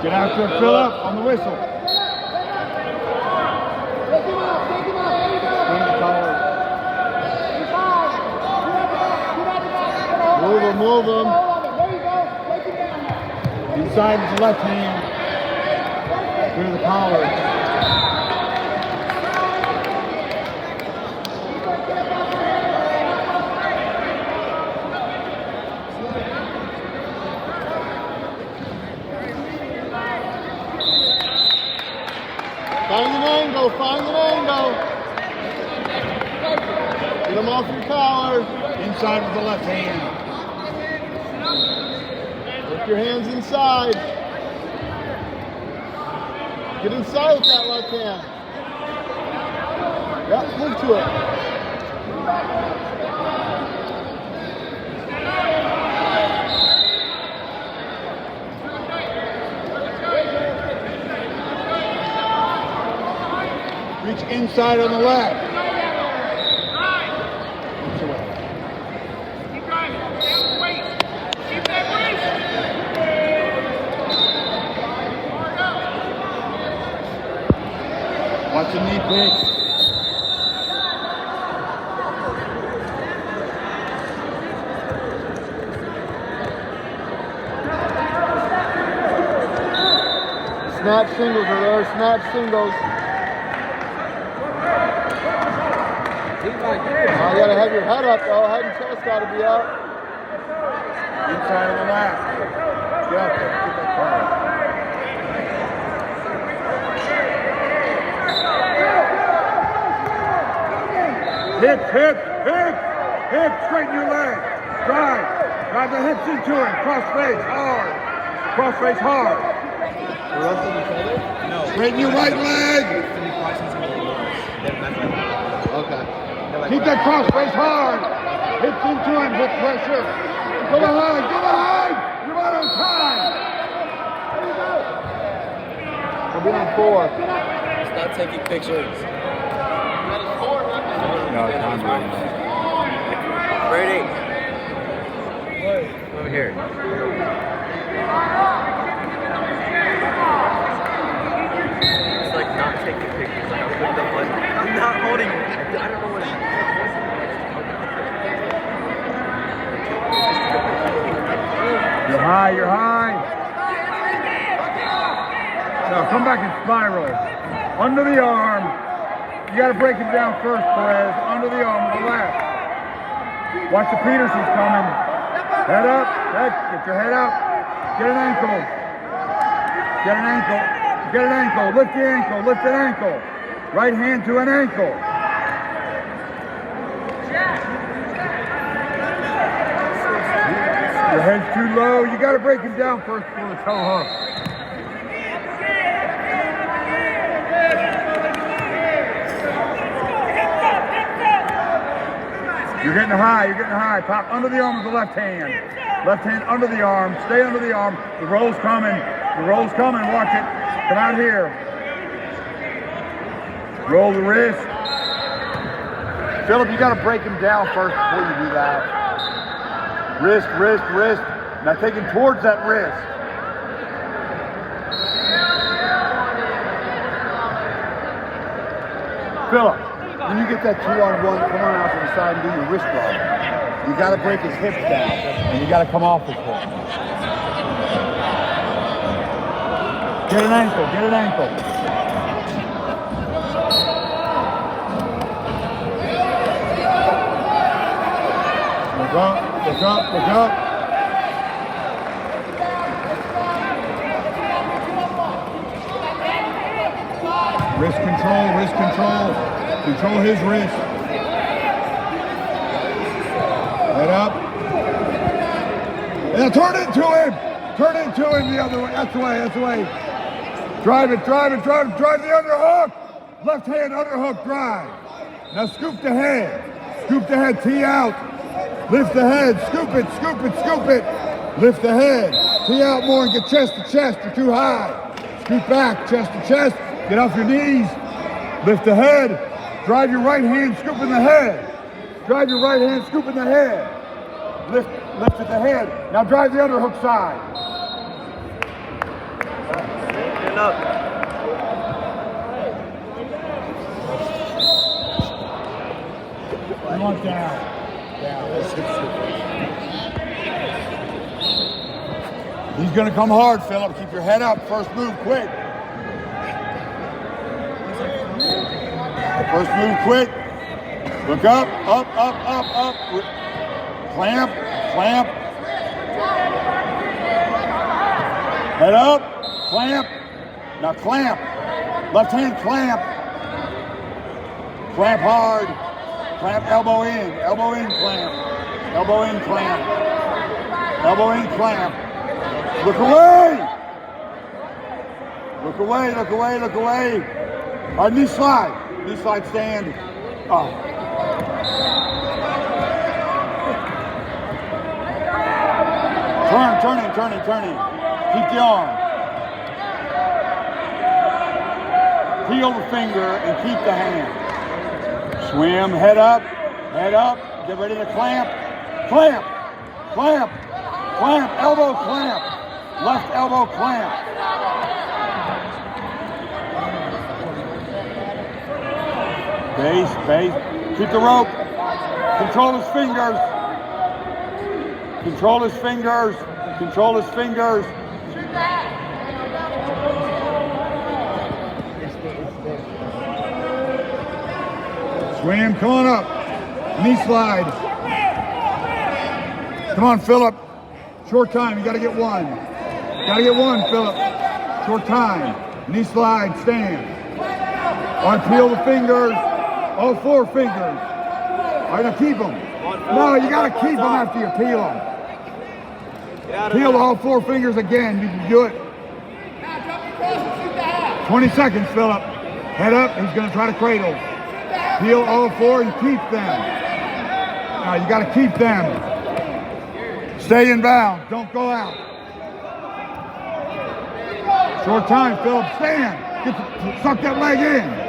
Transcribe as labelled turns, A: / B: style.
A: Get after it, fill up on the whistle. Move him, move him. Inside with the left hand. Through the collar. Find an angle, find an angle. Get him off your collar. Inside with the left hand. Put your hands inside. Get inside with that left hand. Yep, move to it. Reach inside on the left.
B: Keep driving. Stay on the waist. Keep that waist.
A: Watch the knee pick. Snatch singles are there, snatch singles. You gotta have your head up though, head and chest gotta be up. Inside of the lap. Get up there, get that car. Hips, straighten your legs. Drive the hips into it. Cross face hard. Cross face hard. No. Straighten your right leg. Okay. Keep that cross face hard. Hips into him, hip pressure. Go behind. You're right on time. We'll be on 4.
C: Stop taking pictures.
A: No, time's ready.
C: Ready. Over here. It's like not taking pictures. Like I'm not holding it. I don't know what it is.
A: You're high. Now come back and spiral. Under the arm. You got to break him down first, Perez. Under the arm with the left. Watch the Petersons coming. Head up. Get your head up. Get an ankle. Lift the ankle. Lift an ankle. Right hand to an ankle. Your head's too low. You got to break him down first before the toe hook. You're getting high. Pop under the arm with the left hand. Left hand under the arm. Stay under the arm. The roll's coming. Watch it. Come out here. Roll the wrist. Philip, you got to break him down first before you do that. Wrist. Now take him towards that wrist. Philip. When you get that 2-on-1, come on out to the side and do your wrist roll. You got to break his hips down, and you got to come off his hip. Get an ankle. Look up. Wrist control. Control his wrist. Head up. And turn into him the other way. That's the way. Drive the underhook. Left hand underhook drive. Now scoop the head. Tee out. Lift the head. Scoop it. Lift the head. Tee out more and get chest to chest. You're too high. Scoot back. Chest to chest. Get off your knees. Lift the head. Drive your right hand, scooping the head. Lift at the head. Now drive the underhook side. Down. He's going to come hard, Philip. Keep your head up. First move, quick. First move, quick. Look up, up, up, up, up. Clamp, clamp. Head up, clamp. Now clamp. Left hand clamp. Clamp hard. Clamp elbow in, clamp. Elbow in, clamp. Elbow in, clamp. Look away! Look away, look away, look away. All right, knee slide. Knee slide stand. Oh. Turning. Keep the arm. Peel the finger and keep the hand. Swim, head up, get ready to clamp, clamp, elbow clamp, left elbow clamp. Base, keep the rope, control his fingers, Swim, come on up. Knee slide. Come on, Philip. Short time, you gotta get one. Philip. Short time. Knee slide, stand. All right, peel the fingers. All 4 fingers. All right, now keep them. No, you gotta keep them after you peel them. Peel all 4 fingers again. You can do it. 20 seconds, Philip. Head up, he's gonna try to cradle. Peel all 4 and keep them. Now you got to keep them. Stay inbound. Don't go out. Short time, Philip. Stand. Suck that leg in.